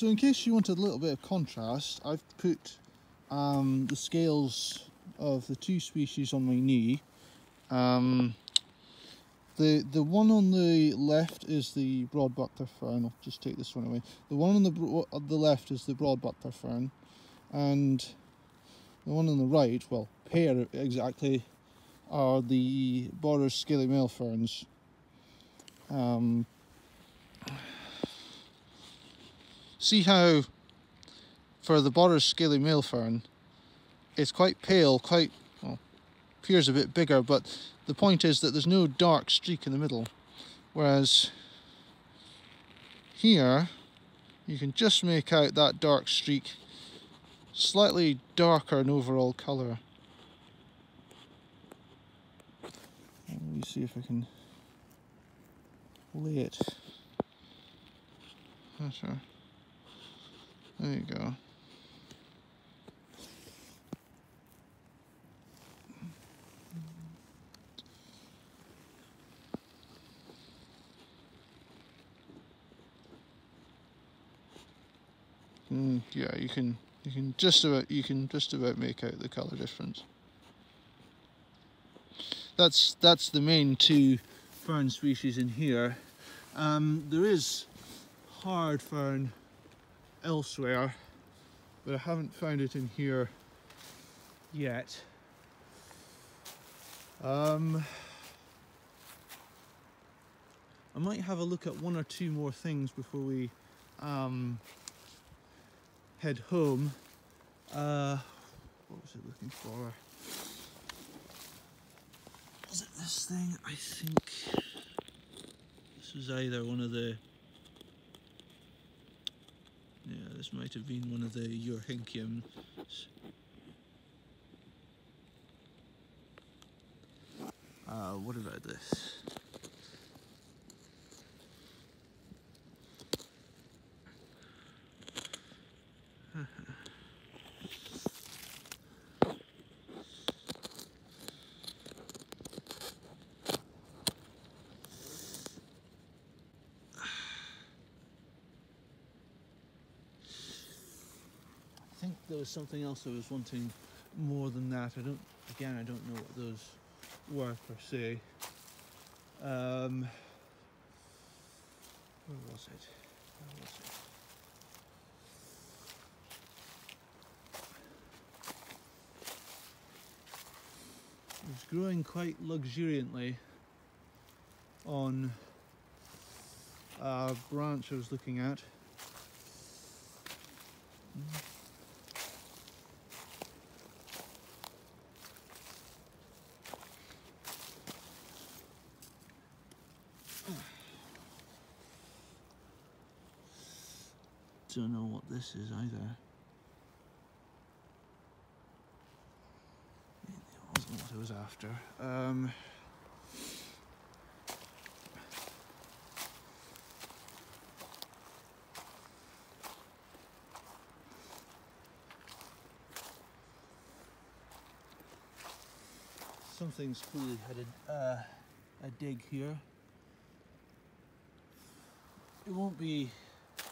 So in case you wanted a little bit of contrast, I've put the scales of the two species on my knee. The one on the left is the broad buckler fern. I'll just take this one away. The one on the left is the broad buckler fern, and the one on the right, well, pair exactly, are the Borrer scaly male ferns. See how for the Borrer scaly male fern, it's quite pale, well, appears a bit bigger, but the point is that there's no dark streak in the middle, whereas here you can just make out that dark streak, slightly darker in overall colour. Let me see if I can lay it better. There you go. Yeah, you can just about make out the colour difference. That's the main two fern species in here. There is hard fern elsewhere, but I haven't found it in here yet. I might have a look at one or two more things before we head home. What was it looking for? Was it this thing? I think this was either one of the... Yeah, this might have been one of the Eurhynchiums. What about this? I think there was something else I was wanting more than that. I don't know what those were per se. Where was it? It was growing quite luxuriantly on a branch I was looking at. Don't know what this is either. It wasn't what I was after. Something's clearly had a dig here. It won't be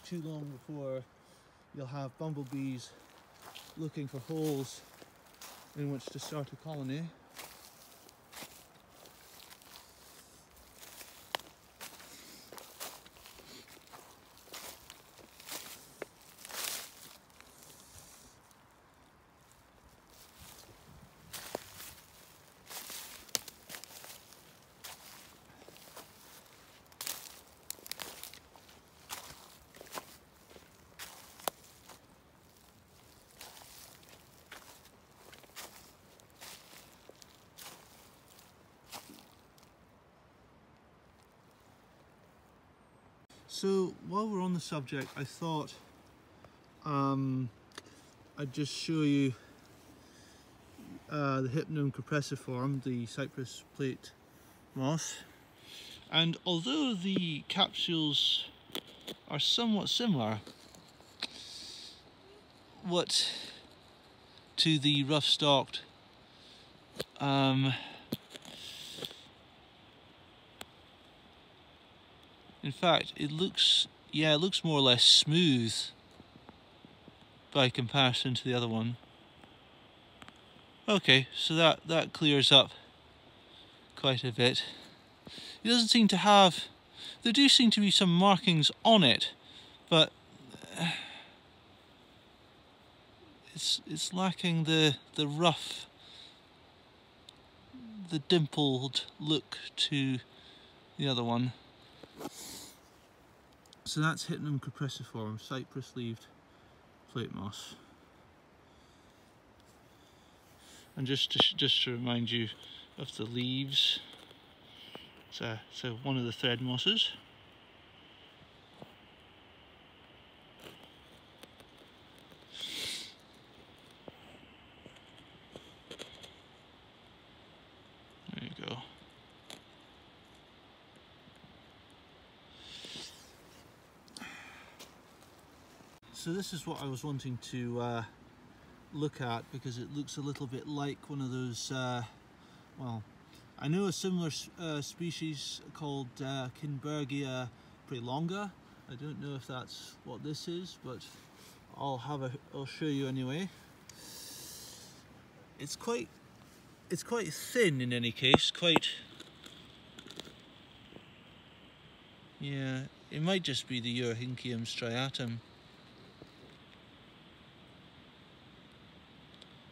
too long before you'll have bumblebees looking for holes in which to start a colony. So while we're on the subject, I thought I'd just show you the Hypnum capriciform, the cypress plate moss. And although the capsules are somewhat similar to the rough-stalked in fact, it looks more or less smooth by comparison to the other one. Okay, so that clears up quite a bit. It doesn't seem to have... There do seem to be some markings on it, but it's lacking the rough, the dimpled look to the other one. So that's Hypnum capriciform, cypress-leaved plate moss. And just to remind you of the leaves, so one of the thread mosses. There you go. So this is what I was wanting to look at, because it looks a little bit like one of those, well, I know a similar species called Kinbergia prelonga. I don't know if that's what this is, but I'll show you anyway. It's quite thin in any case, yeah, it might just be the Eurhynchium striatum,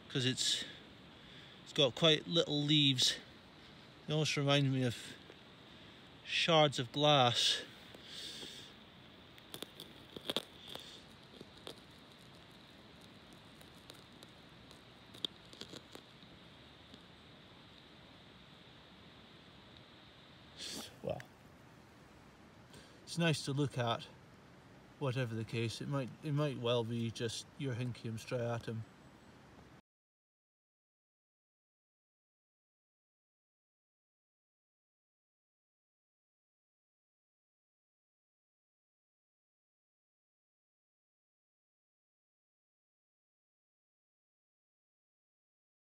because it's got quite little leaves. It almost reminds me of shards of glass. Well, it's nice to look at, whatever the case. It might well be just Eurhynchium striatum.